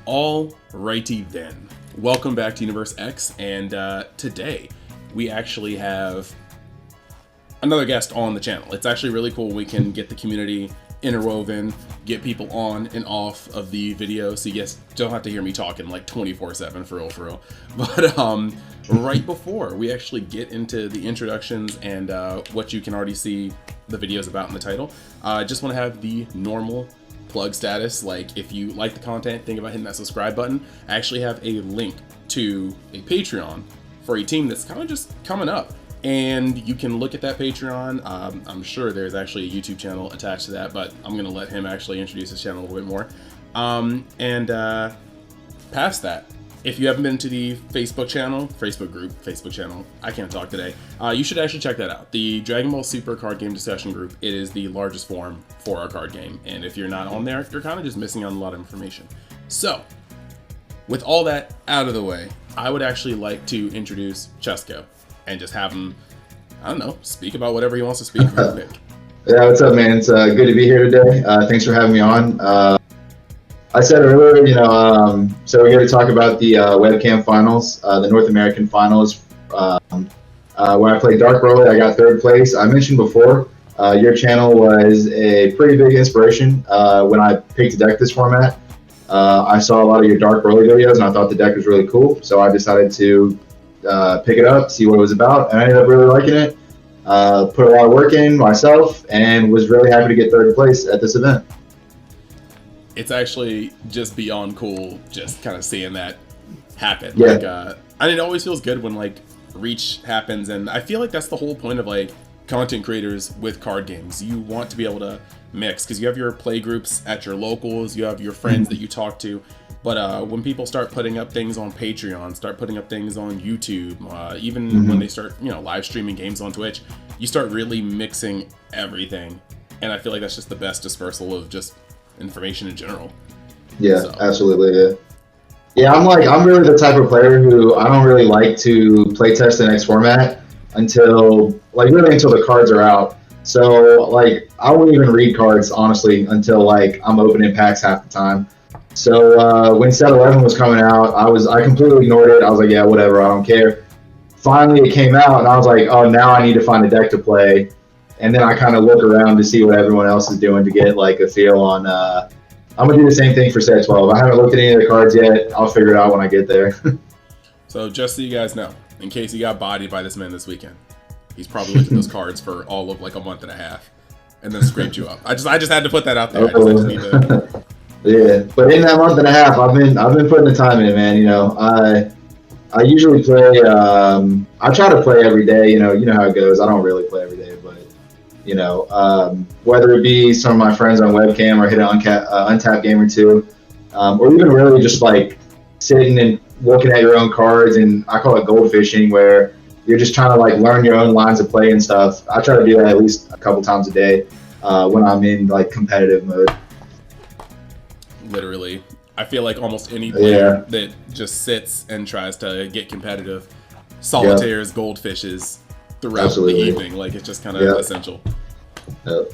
Alrighty then, welcome back to Universe X, and today we actually have another guest on the channel. It's actually really cool. We can get the community interwoven, get people on and off of the video, so you guys don't have to hear me talking like 24/7 for real. But right before we actually get into the introductions and what you can already see the videos about in the title, I just want to have the normal plug status. Like, if you like the content, think about hitting that subscribe button. I actually have a link to a Patreon for a team that's kind of just coming up, and you can look at that Patreon. I'm sure there's actually a YouTube channel attached to that, but I'm gonna let him actually introduce his channel a little bit more. Past that, if you haven't been to the Facebook channel, I can't talk today, you should actually check that out. The Dragon Ball Super card game discussion group, it is the largest forum for our card game, and if you're not on there, you're kind of just missing out on a lot of information. So, with all that out of the way, I would actually like to introduce Cesco and just have him, I don't know, speak about whatever he wants to speak real quick. Yeah, what's up, man? It's good to be here today. Thanks for having me on. I said earlier, so we're going to talk about the Webcam finals, the North American finals, where I played Dark Broly. I got third place. I mentioned before, your channel was a pretty big inspiration when I picked a deck this format. I saw a lot of your Dark Broly videos, and I thought the deck was really cool, so I decided to pick it up, see what it was about, and I ended up really liking it. Put a lot of work in myself, and was really happy to get third place at this event. It's actually just beyond cool, just kind of seeing that happen. Yeah. Like, it always feels good when like reach happens, and I feel like that's the whole point of like content creators with card games. You want to be able to mix, because you have your play groups at your locals, you have your friends that you talk to, but when people start putting up things on Patreon, start putting up things on YouTube, even when they start live streaming games on Twitch, you start really mixing everything, and I feel like that's just the best dispersal of just information in general. Yeah, so. Absolutely. Yeah, I'm really the type of player who I don't really like to play test the next format until the cards are out. So like I won't even read cards honestly until like I'm opening packs half the time. So when set 11 was coming out, I completely ignored it. I was like, yeah, whatever, I don't care. Finally it came out and I was like, oh, now I need to find a deck to play. And then I kind of look around to see what everyone else is doing to get like a feel on. I'm gonna do the same thing for set 12. I haven't looked at any of the cards yet. I'll figure it out when I get there. So just so you guys know, in case you got bodied by this man this weekend, he's probably looked at those cards for all of like a month and a half, and then scraped you up. I just had to put that out there. I just need to... Yeah, but in that month and a half, I've been putting the time in, man. I usually play. I try to play every day. You know how it goes. I don't really play every day, but. Whether it be some of my friends on Webcam or hit an untapped game or two, or even really just like sitting and looking at your own cards, and I call it gold fishing, where you're just trying to like learn your own lines of play and stuff. I try to do that at least a couple times a day when I'm in like competitive mode. Literally, I feel like almost any player that just sits and tries to get competitive solitaires, goldfishes throughout the evening. Like, it's just kind of essential. Yep.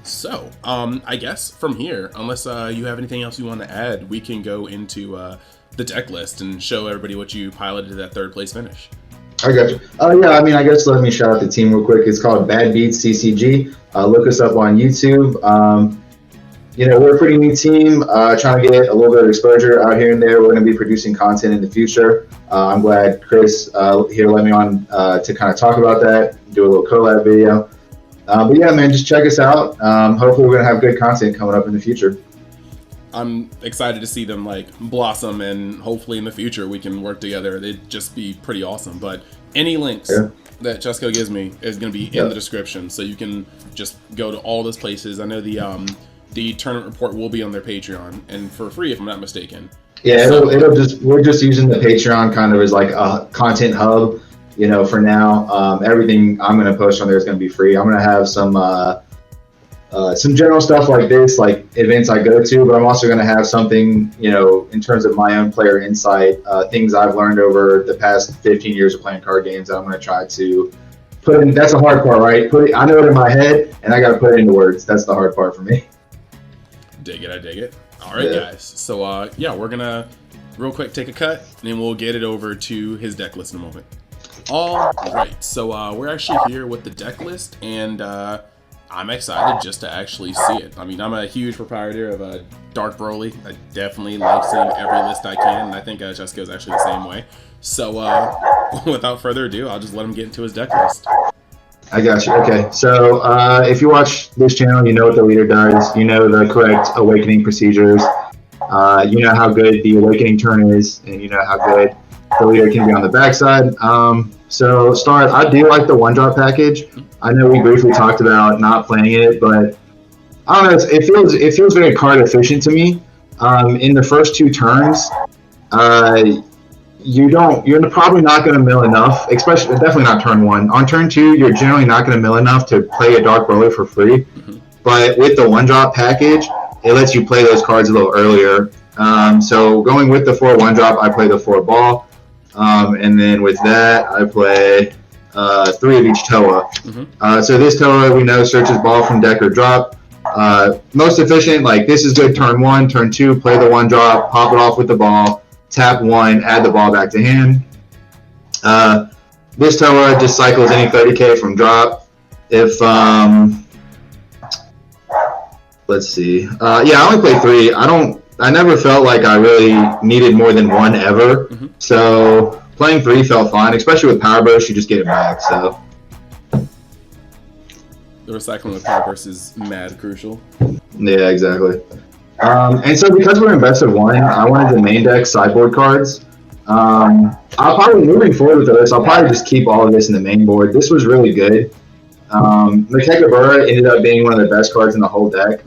So, I guess from here, unless you have anything else you want to add, we can go into the deck list and show everybody what you piloted to that third place finish. I got you. I guess let me shout out the team real quick. It's called Beats CCG. Look us up on YouTube. We're a pretty new team, trying to get a little bit of exposure out here and there. We're going to be producing content in the future. I'm glad Chris here let me on to kind of talk about that, do a little collab video. But yeah, man, just check us out. Hopefully we're going to have good content coming up in the future. I'm excited to see them like blossom, and hopefully in the future we can work together. It'd just be pretty awesome. But any links that Cesco gives me is going to be in the description, so you can just go to all those places. I know the tournament report will be on their Patreon, and for free, if I'm not mistaken. Yeah, we're just using the Patreon kind of as like a content hub, for now. Everything I'm going to post on there is going to be free. I'm going to have some general stuff like this, like events I go to, but I'm also going to have something, in terms of my own player insight, things I've learned over the past 15 years of playing card games that I'm going to try to put in. That's the hard part, right? I know it in my head, and I got to put it into words. That's the hard part for me. Dig it, I dig it. All right, guys. So yeah, we're gonna real quick take a cut, and then we'll get it over to his deck list in a moment. All right, so we're actually here with the deck list, and I'm excited just to actually see it. I mean, I'm a huge proprietor of Dark Broly. I definitely like seeing every list I can, and I think Cesco is actually the same way. So without further ado, I'll just let him get into his deck list. I got you. Okay, so if you watch this channel, you know what the leader does. You know the correct awakening procedures. You know how good the awakening turn is, and you know how good the leader can be on the backside. So start. I do like the one drop package. I know we briefly talked about not playing it, but I don't know. It feels very card efficient to me. In the first 2 turns, you're probably not going to mill enough, especially definitely not turn 1. On turn 2, you're generally not going to mill enough to play a Dark Broly for free. But with the one drop package, it lets you play those cards a little earlier. So going with the 4 one drop, I play the 4 ball. And then with that, I play 3 of each Toa. So this Toa, we know, searches ball from deck or drop. Most efficient, like this is good turn 1, turn 2, play the 1 drop, pop it off with the ball, tap 1, add the ball back to hand. This Toa just cycles any 30k from drop. If, let's see. Yeah, I only play 3. I never felt like I really needed more than 1 ever. So playing 3 felt fine, especially with Power Burst, you just get it back. So the recycling of Power Burst is mad crucial. Yeah, exactly. And so because we're in best of 1, I wanted to main deck sideboard cards. I'll probably, moving forward with this, I'll probably just keep all of this in the main board. This was really good. Makekabura ended up being one of the best cards in the whole deck.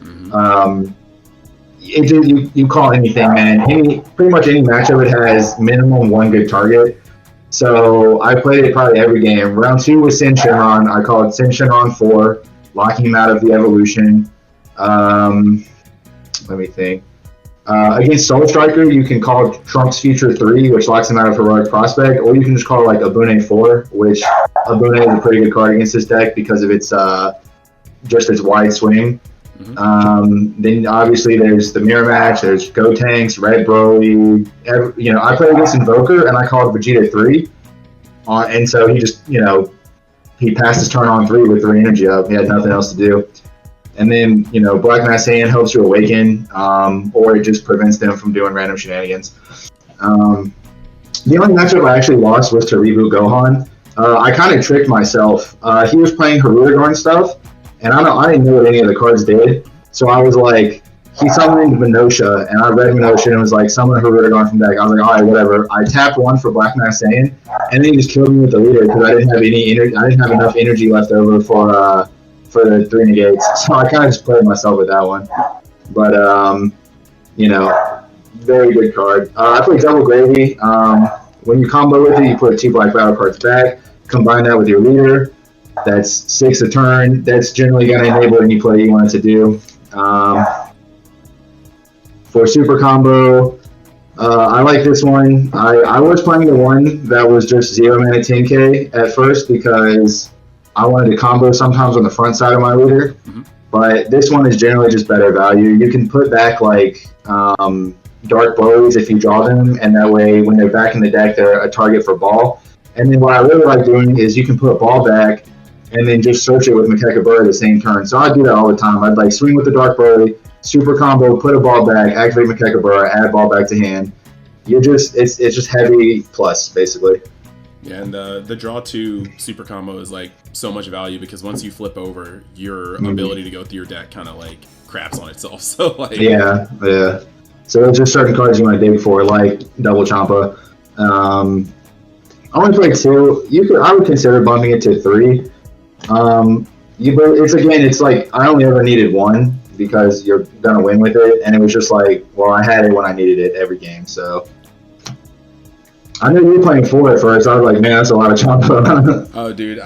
You call anything, man. Pretty much any matchup, it has minimum 1 good target. So I played it probably every game. Round 2 was Sin Shenron. I call it Sin Shenron 4, locking him out of the evolution. Let me think. Against Soul Striker, you can call Trunks Future 3, which locks him out of Heroic Prospect, or you can just call like Abune 4, which Abune is a pretty good card against this deck because of its just its wide swing. Then obviously there's the mirror match, there's Gotenks, Red Broly. I played against Invoker and I called Vegeta 3, and so he just he passed his turn on 3 with 3 energy up. He had nothing else to do. And then, Black Mass Saiyan helps you awaken, or it just prevents them from doing random shenanigans. The only matchup I actually lost was to Reboot Gohan. I kind of tricked myself. He was playing Hirudegarn stuff, and I didn't know what any of the cards did. So I was like, he summoned Minosha, and I read Minosha and was like, summon Hirudegarn from deck. I was like, all right, whatever. I tapped 1 for Black Mass Saiyan, and then he just killed me with the leader because I didn't have any energy. I didn't have enough energy left over for the 3 negates. So I kind of just played myself with that one. But, very good card. I played Double Gravy. When you combo with it, you put 2 black battle cards back, combine that with your leader. That's 6 a turn. That's generally going to enable any play you want it to do. For super combo, I like this one. I was playing the one that was just 0 mana 10k at first because I wanted to combo sometimes on the front side of my leader. But this one is generally just better value. You can put back like Dark Broly's if you draw them, and that way when they're back in the deck, they're a target for ball. And then what I really like doing is you can put ball back and then just search it with Makekabura the same turn. So I do that all the time. I'd like swing with the Dark Broly, super combo, put a ball back, activate Makekabura, add ball back to hand. It's just heavy plus basically. Yeah, and the draw 2 super combo is like so much value because once you flip over, your ability to go through your deck kind of like craps on itself. So like yeah. So there's just certain cards you want to dig for, like Double Champa. I only played 2. I would consider bumping it to 3. It's like I only ever needed 1 because you're gonna win with it, and it was just like, well, I had it when I needed it every game. So I knew you were playing 4 at first. I was like, man, that's a lot of Champa. Oh, dude,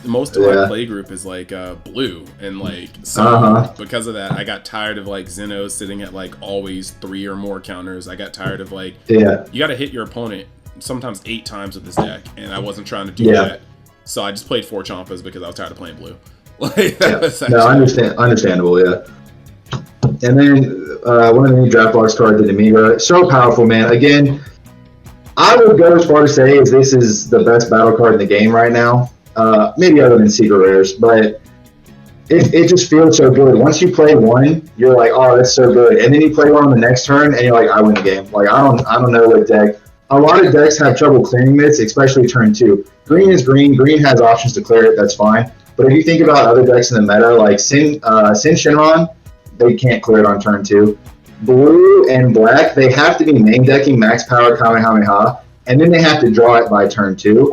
most of my play group is like blue, and like so because of that, I got tired of like Zeno sitting at like always 3 or more counters. I got tired of like you got to hit your opponent sometimes 8 times with this deck, and I wasn't trying to do that. So I just played 4 Champas because I was tired of playing blue. Like understandable, yeah. And then one of the new draft box cards, the DBro. So powerful, man. Again, I would go as far to say as this is the best battle card in the game right now. Maybe other than Secret Rares, but it just feels so good. Once you play one, you're like, oh, that's so good. And then you play one on the next turn, and you're like, I win the game. Like, I don't know what deck. A lot of decks have trouble clearing this, especially turn 2. Green is green. Green has options to clear it. That's fine. But if you think about other decks in the meta, like Sin Shinron, they can't clear it on turn 2. Blue and black, they have to be main decking max power Kamehameha, and then they have to draw it by turn 2.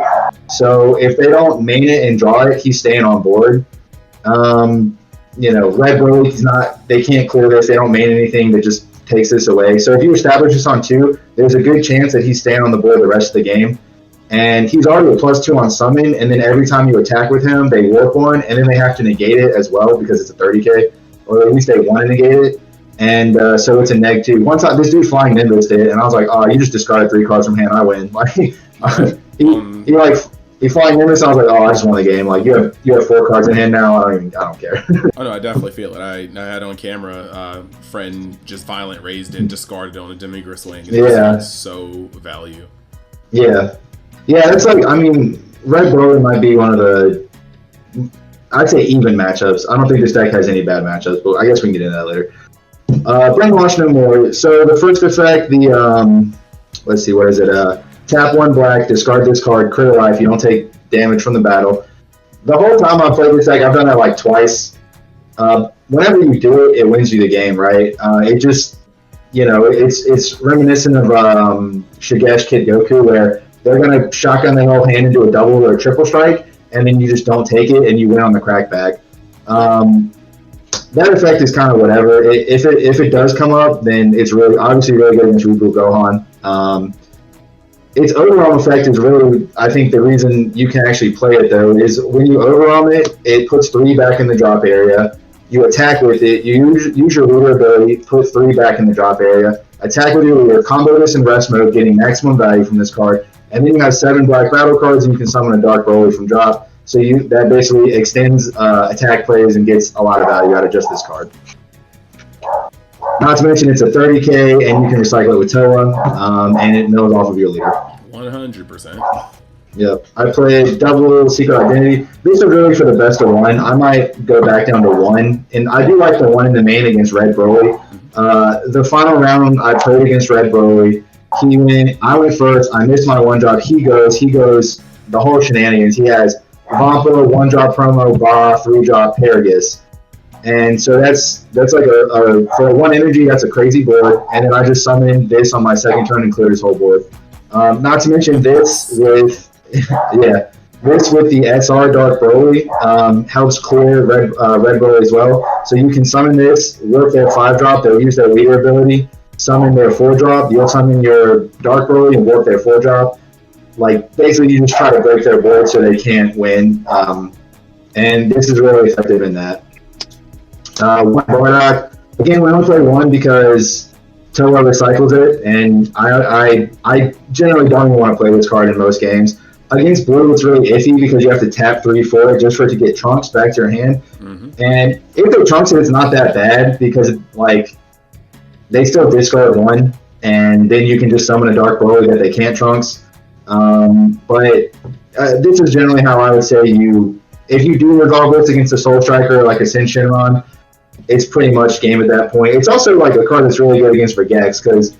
So if they don't main it and draw it, he's staying on board. Red Bro, they can't clear this. They don't main anything that just takes this away. So if you establish this on 2, there's a good chance that he's staying on the board the rest of the game. And he's already a +2 on summon, and then every time you attack with him, they warp 1, and then they have to negate it as well because it's a 30k, or at least they want to negate it. And so it's a -2. This dude Flying Nimbus did, and I was like, oh, you just discarded 3 cards from hand, I win. Like he Flying Nimbus, I was like, oh, I just won the game. Like you have 4 cards in hand now. I don't care. Oh no, I definitely feel it. I had on camera, friend just violent raised it, discarded it on a DBro swing. And it's so value. Yeah, it's like, I mean, Red Bro might be one of the, I'd say, even matchups. I don't think this deck has any bad matchups, but I guess we can get into that later. Brainwash no more. So the first effect, let's see, what is it? Tap 1 black, discard this card, crit life, you don't take damage from the battle. The whole time I've played this deck, I've done that like twice. Whenever you do it, it wins you the game, right? It just, it's reminiscent of Shigesh Kid Goku, where they're going to shotgun their whole hand into a double or a triple strike, and then you just don't take it, and you win on the crackback. That effect is kind of whatever. If it does come up, then it's obviously really good against Reboot Gohan. Its overwhelm effect is really, I think, the reason you can actually play it, though, is when you overwhelm it, it puts 3 back in the drop area. You attack with it, you use your leader ability, put 3 back in the drop area, attack with your leader, combo this in rest mode, getting maximum value from this card, and then you have 7 black battle cards, and you can summon a Dark Broly from drop. So that basically extends attack plays and gets a lot of value out of just this card. Not to mention it's a 30k, and you can recycle it with Toa, and it mills off of your leader. 100%. Yep. I played double Secret Identity. These are really for the best of 1. I might go back down to 1, and I do like the 1 in the main against Red Broly. The final round I played against Red Broly. I went first. I missed my 1-drop. He goes the whole shenanigans. He has Vampa, 1-drop promo, Ba, 3-drop Paragus. And so that's like for 1 energy, that's a crazy board. And then I just summoned this on my second turn and cleared his whole board. Not to mention this with the SR Dark Broly helps clear Red Broly as well. So you can summon this, work their 5-drop, they'll use their leader ability, summon their 4-drop, you'll summon your Dark Broly and work their 4-drop. Like, basically you just try to break their board so they can't win. And this is really effective in that. Bardock, again, we only play 1 because Toa recycles it, and I generally don't even want to play this card in most games. Against Blue, it's really iffy because you have to tap 3 for it just for it to get Trunks back to your hand. Mm-hmm. And if they Trunks it, it's not that bad because, they still discard 1, and then you can just summon a Dark Broly that they can't Trunks. But this is generally how I would say if you do resolve this against a Soul Striker like a Sin Shinron, it's pretty much game at that point. It's also like a card that's really good against Regex, because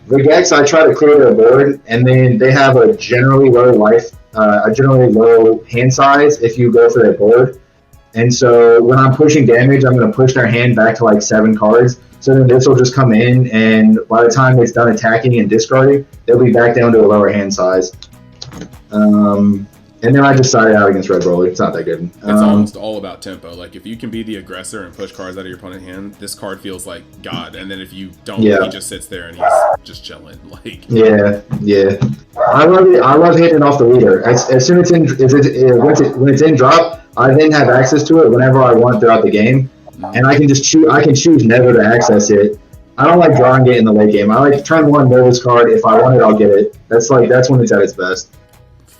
Regex, I try to clear their board, and then they have a generally low hand size if you go for their board. And so when I'm pushing damage, I'm going to push their hand back to 7 cards. So then this will just come in, and by the time it's done attacking and discarding, they'll be back down to a lower hand size. And then I just sided out against Red Broly. It's not that good. It's almost all about tempo. Like, if you can be the aggressor and push cards out of your opponent's hand, this card feels like God. And then if you don't, he just sits there and he's just chilling. Yeah. I love it. I love hitting off the leader. As soon as when it's in drop, I then have access to it whenever I want throughout the game, and I can just choose never to access it. I don't like drawing it in the late game. I like turn 1 mill this card. If I want it, I'll get it. That's when it's at its best.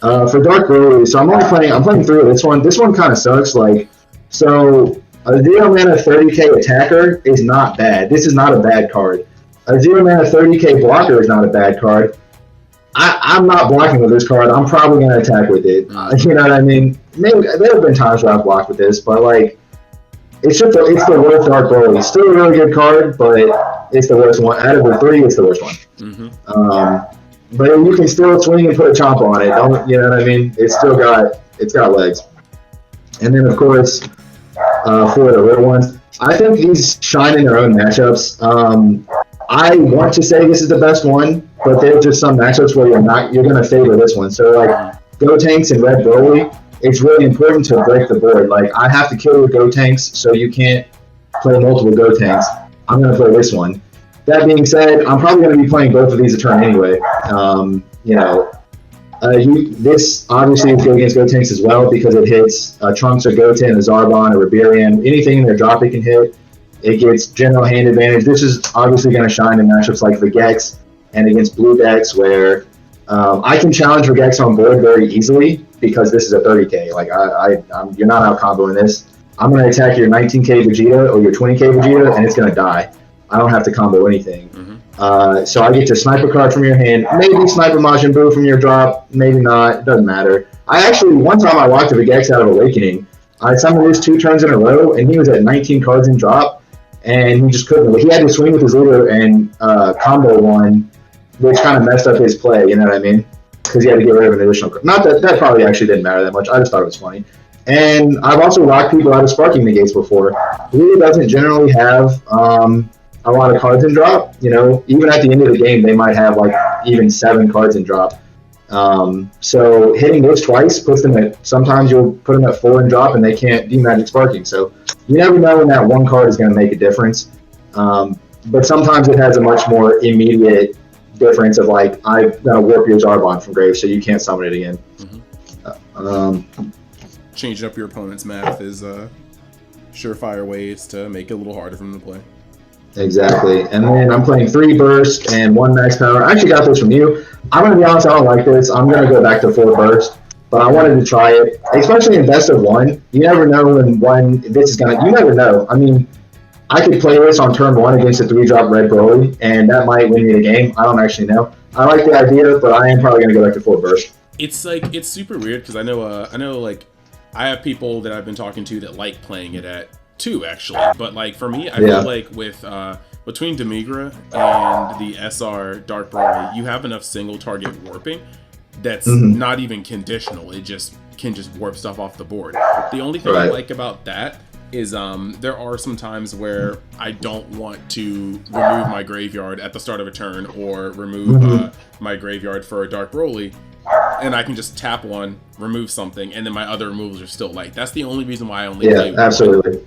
For Dark Broly, so I'm playing through this one. This one kind of sucks. So A 0 mana 30k attacker is not bad. This is not a bad card. A 0 mana 30k blocker is not a bad card. I'm not blocking with this card. I'm probably going to attack with it. You know what I mean? Maybe there have been times where I've blocked with this, but like, it's the worst Dark Broly. It's still a really good card, but it's the worst one. Out of the three, it's the worst one. Mm-hmm. But you can still swing and put a chomp on it. Don't you know what I mean? It's got legs. And then of course, for the little ones, I think these shine in their own matchups. I want to say this is the best one, but there's just some matchups where you're going to favor this one. So like Go Tanks and Red Broly, it's really important to break the board. Like I have to kill your Go Tanks, so you can't play multiple Go Tanks. I'm going to play this one. That being said, I'm probably going to be playing both of these a turn anyway. This obviously is good against Go Tanks as well because it hits Trunks or Goten, a Zarbon, or Riberian. Anything in their drop it can hit. It gets general hand advantage. This is obviously going to shine in matchups like Vegex and against blue decks where I can challenge Vegex on board very easily because this is a 30k. Like you're not out comboing this. I'm going to attack your 19k Vegeta or your 20k Vegeta and it's going to die. I don't have to combo anything. Mm-hmm. So I get to snipe a card from your hand, maybe snipe a Majin Buu from your drop, maybe not. It doesn't matter. One time I walked a Vegex out of Awakening. I summoned this 2 turns in a row and he was at 19 cards in drop. And he just couldn't. He had to swing with his leader and combo one, which kind of messed up his play, you know what I mean? Because he had to get rid of an additional card. Not that probably actually didn't matter that much. I just thought it was funny. And I've also locked people out of Sparking Negates before. Blue doesn't generally have a lot of cards in drop. You know, even at the end of the game, they might have like even 7 cards in drop. So hitting those twice puts them at, sometimes you'll put them at 4 in drop and they can't D-Magic Sparking. So you never know when that one card is going to make a difference. But sometimes it has a much more immediate difference of like, I'm going to warp your Zarbon from grave so you can't summon it again. Mm-hmm. Changing up your opponent's math is surefire ways to make it a little harder for them to play. Exactly. And then I'm playing 3 burst and 1 max power. I actually got this from you. I'm going to be honest, I don't like this. I'm going to go back to 4 burst. But I wanted to try it, especially in best of 1. You never know when this is going to... You never know. I mean, I could play this on turn 1 against a 3-drop Red Broly, and that might win me the game. I don't actually know. I like the idea, but I am probably going to go back to 4 burst. It's like, it's super weird because I know like, I have people that I've been talking to that like playing it at 2 actually, but like for me, I feel like with between Demigra and the SR Dark Broly, you have enough single target warping that's not even conditional. It just can just warp stuff off the board. The only thing I like about that is there are some times where I don't want to remove my graveyard at the start of a turn or remove my graveyard for a Dark Broly, and I can just tap 1, remove something, and then my other removals are still light. That's the only reason why I only play with absolutely.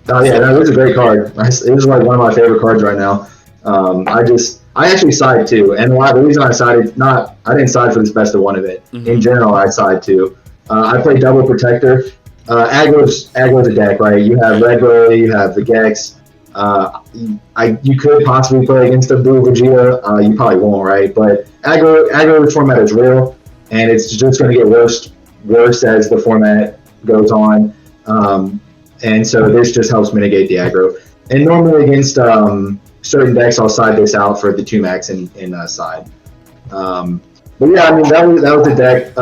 Oh yeah, no, it was a great card. It was like one of my favorite cards right now. I actually side 2, and the reason I sided, I didn't side for this best of 1 event. In general, I side 2. I play double protector. Aggro's a deck, right? You have Red Broly, you have Vegex. You could possibly play against a Blue Vegeta. You probably won't, right? But aggro format is real, and it's just going to get worse as the format goes on. And so this just helps mitigate the aggro. And normally against certain decks, I'll side this out for the 2 max in side. But yeah, I mean, that was the deck.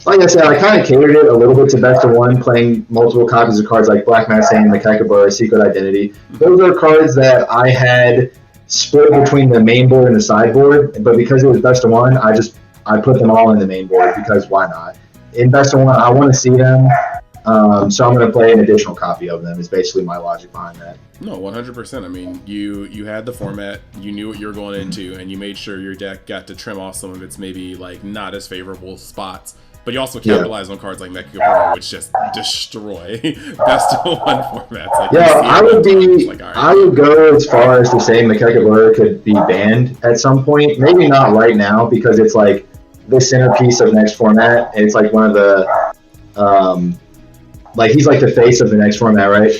Like I said, I kind of catered it a little bit to best of 1, playing multiple copies of cards like Black Massane, Makakabura, Secret Identity. Those are cards that I had split between the main board and the sideboard, but because it was best of 1, I put them all in the main board because why not? In best of 1, I want to see them. So I'm going to play an additional copy of them is basically my logic behind that. No, 100%. I mean, you had the format, you knew what you were going into, and you made sure your deck got to trim off some of its maybe like not as favorable spots. But you also capitalize on cards like Mechagabura, which just destroy best of 1 formats. Like I would go as far as to say Mechagabura could be banned at some point. Maybe not right now because it's like the centerpiece of next format. It's like one of the he's like the face of the next format, right?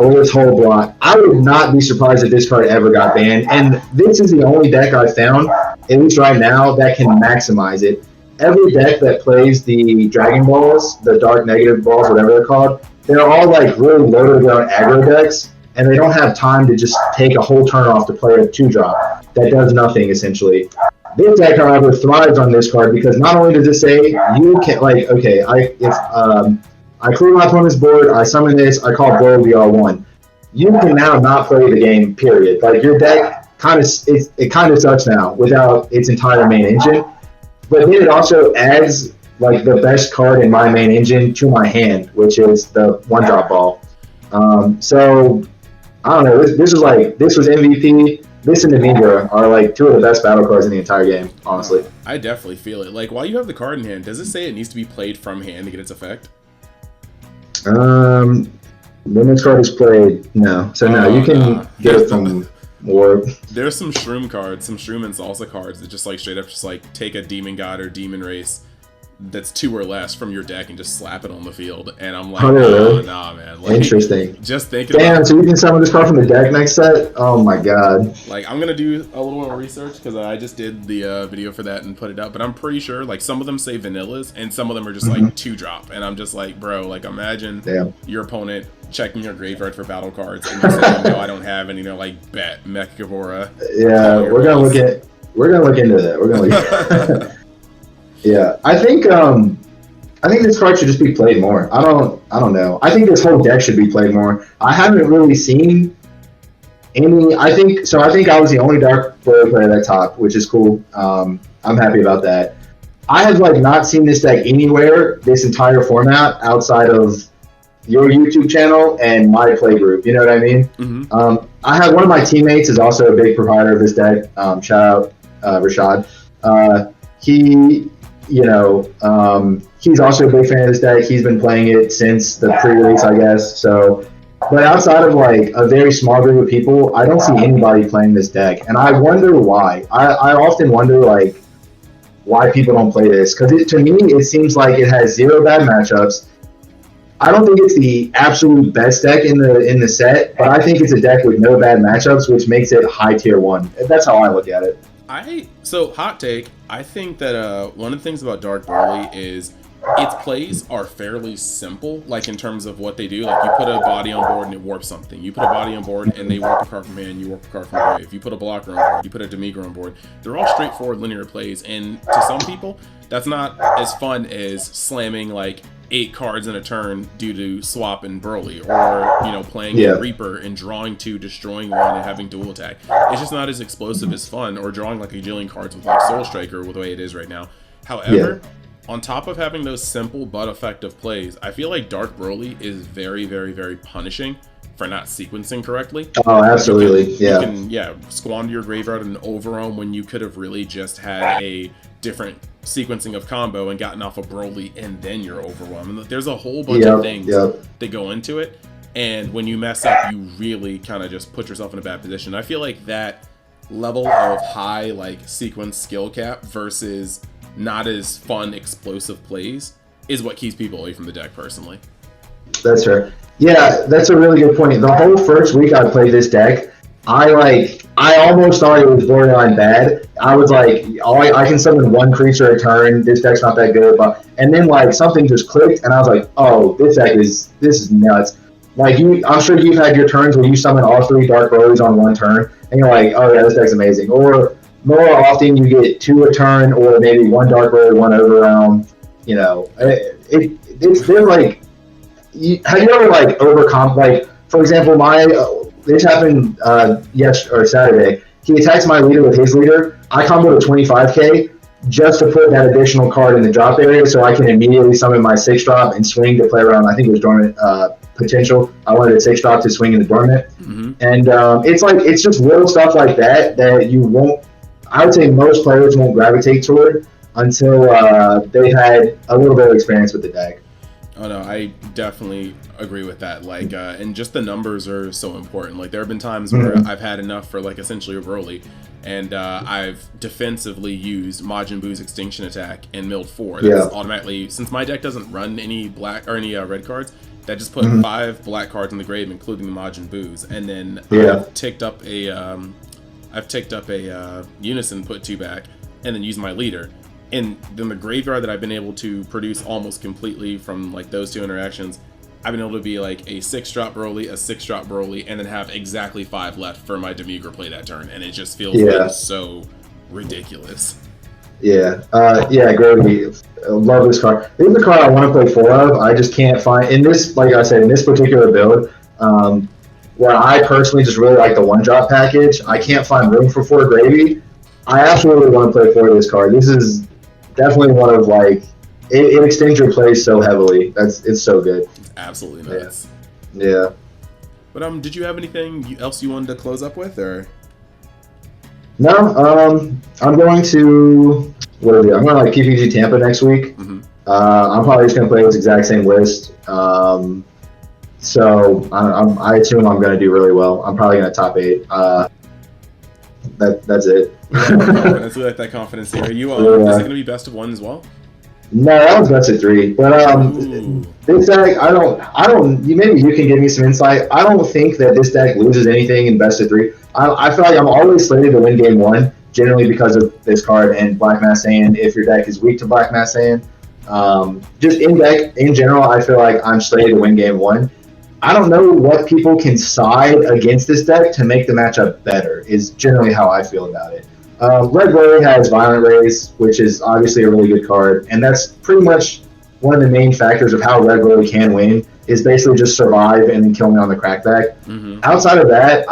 Or this whole block. I would not be surprised if this card ever got banned. And this is the only deck I've found, at least right now, that can maximize it. Every deck that plays the Dragon Balls, the Dark Negative Balls, whatever they're called, they're all like really loaded on aggro decks, and they don't have time to just take a whole turn off to play a 2-drop that does nothing essentially. This deck, however, thrives on this card because not only does it say you can I clear my opponent's board, I summon this, I call Blow VR1. You can now not play the game, period. Like your deck kind of sucks now without its entire main engine. But then it also adds like the best card in my main engine to my hand, which is the 1-drop ball. So I don't know. This was MVP. This and the Migra are like 2 of the best battle cards in the entire game, honestly. I definitely feel it. Like while you have the card in hand, does it say it needs to be played from hand to get its effect? When this card is played, no. So no, you can get it from more. There's some Shroom cards, some Shroom and Salsa cards that just like straight up just like take a Demon God or Demon Race that's 2 or less from your deck and just slap it on the field. And I'm like, oh, nah, man. Like, interesting. Just thinking Damn, so you can summon this card from the deck next set? Oh my god. Like, I'm going to do a little more research because I just did the video for that and put it up. But I'm pretty sure, like, some of them say vanillas and some of them are just, like, 2-drop. And I'm just like, bro, like, imagine your opponent checking your graveyard for battle cards and you're saying, no, I don't have any, like, bet, Mechagavora. Yeah, we're going to look into that. We're going to look at Yeah, I think this card should just be played more. I don't know. I think this whole deck should be played more. I haven't really seen any. I think I was the only Dark Blue player at top, which is cool. I'm happy about that. I have like not seen this deck anywhere this entire format outside of your YouTube channel and my play group. You know what I mean? Mm-hmm. I have one of my teammates is also a big provider of this deck. Shout out Rashad. He's also a big fan of this deck. He's been playing it since the pre-release, I guess. So, but outside of like a very small group of people, I don't see anybody playing this deck, and I wonder why. I often wonder like why people don't play this because to me it seems like it has 0 bad matchups. I don't think it's the absolute best deck in the set, but I think it's a deck with no bad matchups, which makes it high tier 1. That's how I look at it. So hot take, I think that one of the things about Dark Barley is its plays are fairly simple, like in terms of what they do. Like you put a body on board and it warps something. You put a body on board and they warp a card from hand, you warp a card from grave. You put a blocker on board, you put a Demigra on board. They're all straightforward linear plays, and to some people, that's not as fun as slamming like 8 cards in a turn due to swap and Broly, or playing a Reaper and drawing 2, destroying 1, and having dual attack. It's just not as explosive as fun, or drawing like a jillion cards with like Soul Striker with the way it is right now. However, on top of having those simple but effective plays, I feel like Dark Broly is very, very, very punishing for not sequencing correctly. Oh, absolutely. You can squander your graveyard and overwhelm when you could have really just had a different sequencing of combo and gotten off of Broly and then you're overwhelmed. And there's a whole bunch of things that go into it, and when you mess up, you really kind of just put yourself in a bad position. I feel like that level of high like sequence skill cap versus not as fun explosive plays is what keeps people away from the deck personally. That's fair. Yeah, that's a really good point. The whole first week I played this deck, I almost thought it was borderline bad. I was like, I can summon 1 creature a turn. This deck's not that good, and then like something just clicked, and I was like, oh, this is nuts. Like I'm sure you've had your turns where you summon all 3 Dark Rose on 1 turn, and you're like, oh yeah, this deck's amazing. Or more often you get 2 a turn, or maybe 1 Dark Rose, 1 Overwhelm. It's been like, have you ever like overcome? Like for example, this happened Saturday. He attacks my leader with his leader. I comboed a 25k just to put that additional card in the drop area so I can immediately summon my 6-drop and swing to play around. I think it was Dormant Potential. I wanted a 6-drop to swing in the Dormant. Mm-hmm. And it's just little stuff like that you won't, I would say most players won't gravitate toward until they've had a little bit of experience with the deck. Oh no, I definitely agree with that. Like, and just the numbers are so important. Like, there have been times where I've had enough for like essentially a Broly, and I've defensively used Majin Buu's Extinction Attack and milled 4. That's automatically, since my deck doesn't run any black or any red cards, that just put 5 black cards in the grave, including the Majin Buu's, and then I've ticked up a Unison, put 2 back, and then used my leader. And then the graveyard that I've been able to produce almost completely from like those 2 interactions I've been able to be like a 6-drop Broly, a 6-drop Broly, and then have exactly 5 left for my Demigra play that turn, and it just feels like so ridiculous. Yeah, Gravy. Love this card. This is the card I want to play 4 of. I just can't find in this, like I said, in this particular build, where I personally just really like the 1-drop package. I can't find room for 4 Gravy. I absolutely want to play 4 of this card. This is definitely one of like it extends your play so heavily. It's so good. It's absolutely nuts. Yeah. But did you have anything else you wanted to close up with, or? No. I'm going to I'm going to like PPG Tampa next week. Mm-hmm. I'm probably just going to play this exact same list. So I assume I'm going to do really well. I'm probably going to top 8. That's it. That's like that confidence here. Are you is it going to be best of 1 as well? No, that was best of 3. But this deck, I don't. Maybe you can give me some insight. I don't think that this deck loses anything in best of 3. I feel like I'm always slated to win game 1, generally because of this card and Black Mass Sand. If your deck is weak to Black Mass Sand, just in deck in general, I feel like I'm slated to win game 1. I don't know what people can side against this deck to make the matchup better. Is generally how I feel about it. Red Broly has Violent Rays, which is obviously a really good card, and that's pretty much one of the main factors of how Red Broly can win, is basically just survive and then kill me on the crackback. Mm-hmm. Outside of that,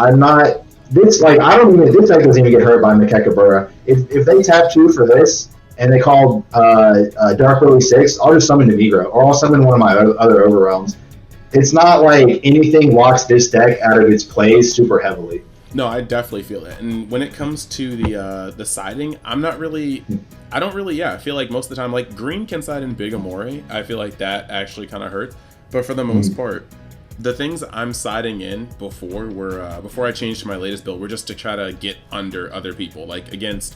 this deck doesn't even get hurt by Mekekabura. If they tap 2 for this, and they call Dark Broly 6, I'll just summon Demigro, or I'll summon one of my other Overrealms. It's not like anything locks this deck out of its plays super heavily. No, I definitely feel it. And when it comes to the siding, I feel like most of the time, like green can side in Big Amore. I feel like that actually kind of hurts. But for the most part, the things I'm siding in before I changed to my latest build were just to try to get under other people, like against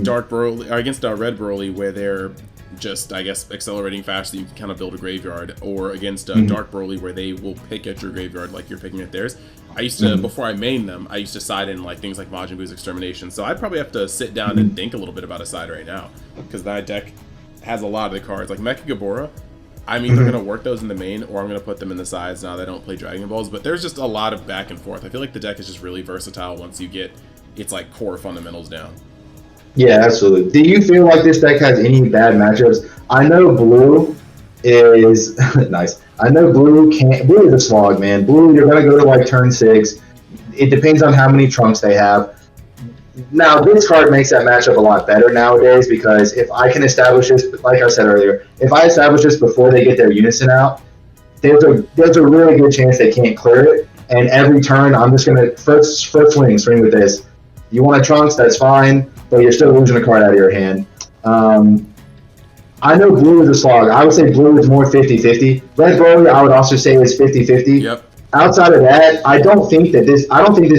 Dark Broly, or against Red Broly, where they're just, I guess, accelerating fast so you can kind of build a graveyard, or against Dark Broly, where they will pick at your graveyard like you're picking at theirs. I used to, before I main them, I used to side in like things like Majin Buu's Extermination. So I'd probably have to sit down and think a little bit about a side right now, because that deck has a lot of the cards. Like Mekegabura, I'm either going to work those in the main, or I'm going to put them in the sides now that I don't play Dragon Balls. But there's just a lot of back and forth. I feel like the deck is just really versatile once you get its like core fundamentals down. Yeah, absolutely. Do you feel like this deck has any bad matchups? I know Blue is nice. I know Blue is a slog, man. Blue, you're gonna go to like turn 6. It depends on how many trunks they have. Now, this card makes that matchup a lot better nowadays, because if I can establish this, like I said earlier, if I establish this before they get their unison out, there's a really good chance they can't clear it. And every turn, I'm just gonna first swing with this. You want a trunks, that's fine, but you're still losing a card out of your hand. I know Blue is a slog. I would say Blue is more 50-50. Red Broly, I would also say is 50-50. Yep. Outside of that, I don't think this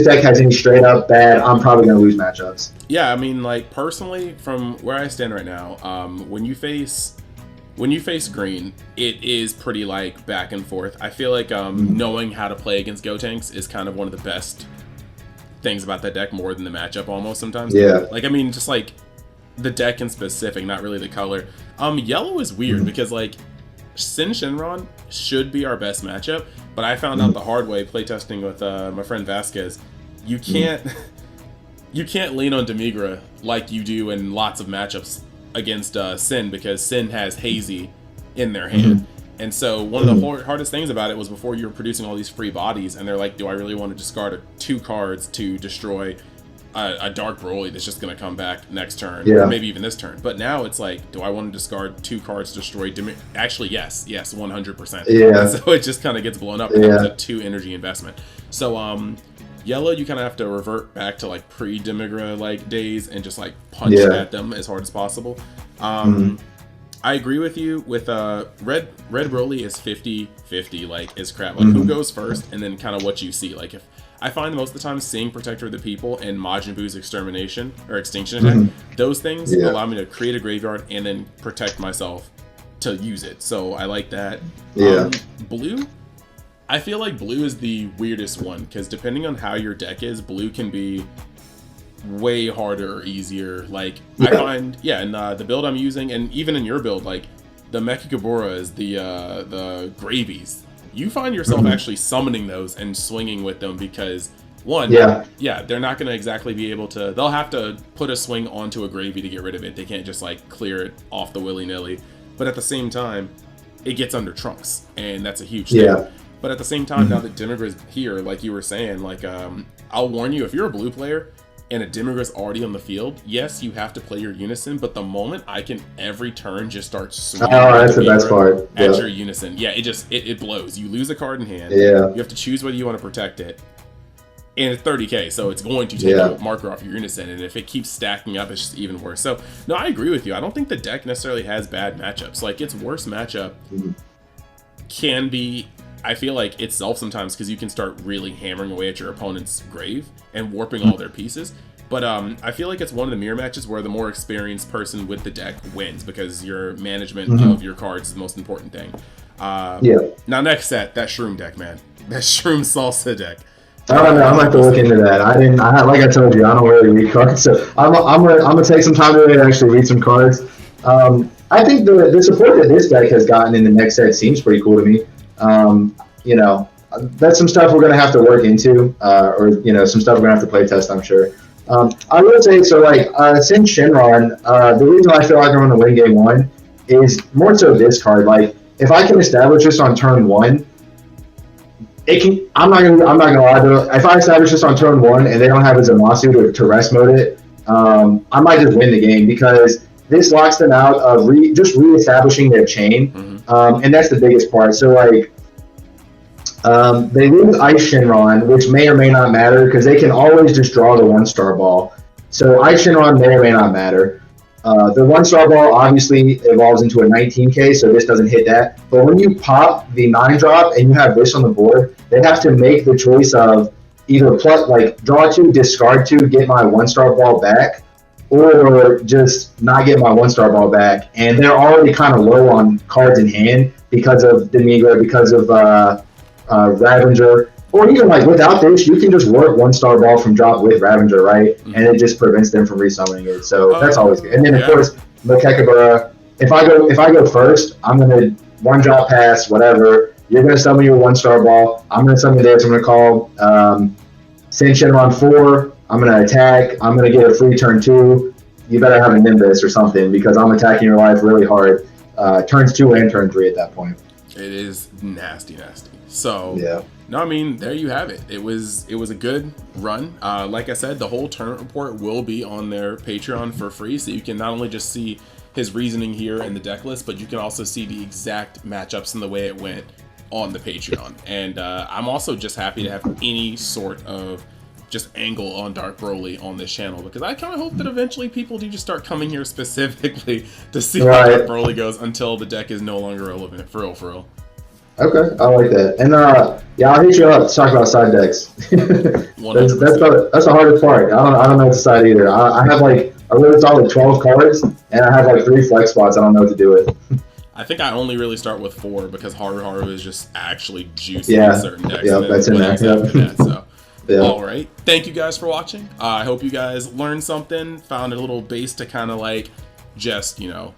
deck has any straight up bad, I'm probably going to lose matchups. Yeah, I mean, like, personally, from where I stand right now, when you face green, it is pretty, like, back and forth. I feel like knowing how to play against Gotenks is kind of one of the best things about that deck, more than the matchup almost sometimes. Yeah. Like, I mean, just, like, the deck in specific, not really the color. Yellow is weird because, like, Sin Shenron should be our best matchup, but I found out the hard way playtesting with my friend Vasquez. You can't lean on Demigra like you do in lots of matchups against Sin, because Sin has Hazy in their hand. And so one of the hardest things about it was before you were producing all these free bodies, and they're like, do I really want to discard 2 cards to destroy a Dark Broly that's just going to come back next turn, or maybe even this turn? But now it's like, do I want to discard 2 cards to destroy Actually, yes, 100%. Yeah. And so it just kind of gets blown up. It's a 2 energy investment. So Yellow, you kind of have to revert back to like pre-Demigra like days and just like punch at them as hard as possible. I agree with you with Red Broly is 50-50, like, is crap. Like, who goes first, and then kind of what you see. Like, if I find most of the time seeing Protector of the People and Majin Buu's Extermination or Extinction Attack, those things allow me to create a graveyard and then protect myself to use it. So I like that. Blue, I feel like Blue is the weirdest one, because depending on how your deck is, Blue can be way harder or easier. Like, I find, in the build I'm using, and even in your build, like, the Mekegabura is the gravies. you find yourself actually summoning those and swinging with them because one, they're not going to exactly be able to. They'll have to put a swing onto a gravy to get rid of it. They can't just like clear it off the willy-nilly. But at the same time, it gets under trunks, and that's a huge thing. But at the same time, now that Demigra's here, like you were saying, like I'll warn you, if you're a blue player and a Demigra's already on the field, yes, you have to play your unison. But the moment I can every turn just start swinging that's the best part. At your unison, it blows. You lose a card in hand. Yeah. You have to choose whether you want to protect it. And it's 30k, so it's going to take a marker off your unison, and if it keeps stacking up, it's just even worse. So, no, I agree with you. I don't think the deck necessarily has bad matchups. Like, its worst matchup can be, I feel like, itself sometimes, because you can start really hammering away at your opponent's grave and warping all their pieces. But I feel like it's one of the mirror matches where the more experienced person with the deck wins, because your management of your cards is the most important thing. Now, next set, that Shroom deck, man. That Shroom Salsa deck. I don't know. I'm gonna have to look into that. Like I told you, I don't really read cards, so I'm gonna take some time to actually read some cards. I think the support that this deck has gotten in the next set seems pretty cool to me. You know, that's some stuff we're gonna have to work into, or you know, some stuff we're gonna have to play test, I'm sure. I will say, so like since Shenron, the reason I feel like I'm gonna win game one is more so this card. Like, if I can establish this on turn one. I'm not gonna lie though. If I establish this on turn one and they don't have a Zamasu to rest mode it, I might just win the game, because this locks them out of just reestablishing their chain, and that's the biggest part. So like, they lose Ice Shenron, which may or may not matter because they can always just draw the 1-star ball. So Ice Shenron may or may not matter. The 1-star ball obviously evolves into a 19k, so this doesn't hit that. But when you pop the 9-drop and you have this on the board, they have to make the choice of either draw 2, discard 2, get my 1-star ball back, or just not get my 1-star ball back. And they're already kind of low on cards in hand because of Demigra, because of Ravager. Or even like without this, you can just work 1-star ball from drop with Ravager, right? And it just prevents them from resummoning it. So that's always good. And then of course, Makekabura, if I go first, I'm gonna 1-drop pass, whatever. You're gonna summon your 1-star ball. I'm gonna summon this. I'm gonna call Send Shenron 4. I'm gonna attack. I'm gonna get a free turn 2. You better have a Nimbus or something, because I'm attacking your life really hard. Turns 2 and turn 3 at that point. It is nasty. So no, I mean, there you have it. It was a good run. Like I said, the whole tournament report will be on their Patreon for free, so you can not only just see his reasoning here in the deck list, but you can also see the exact matchups and the way it went on the Patreon. And I'm also just happy to have any sort of just angle on Dark Broly on this channel, because I kind of hope that eventually people do just start coming here specifically to see how Dark Broly goes until the deck is no longer relevant. For real. Okay, I like that. And I'll hit you up to talk about side decks. that's the hardest part. I don't know what to side either. I have like a really solid 12 cards, and I have like 3 flex spots I don't know what to do with. I think I only really start with 4 because Haru is just actually juicy in certain decks. Yeah, that's in there. All right. Thank you guys for watching. I hope you guys learned something, found a little base to kind of like just, you know,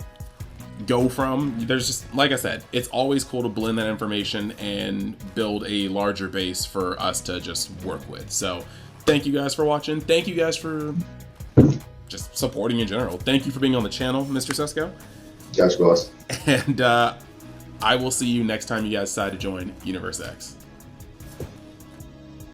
go from. There's just, like I said, it's always cool to blend that information and build a larger base for us to just work with. So thank you guys for watching. Thank you guys for just supporting in general. Thank you for being on the channel, Mr. Cesco. Gotcha, boss. And I will see you next time you guys decide to join Universe X.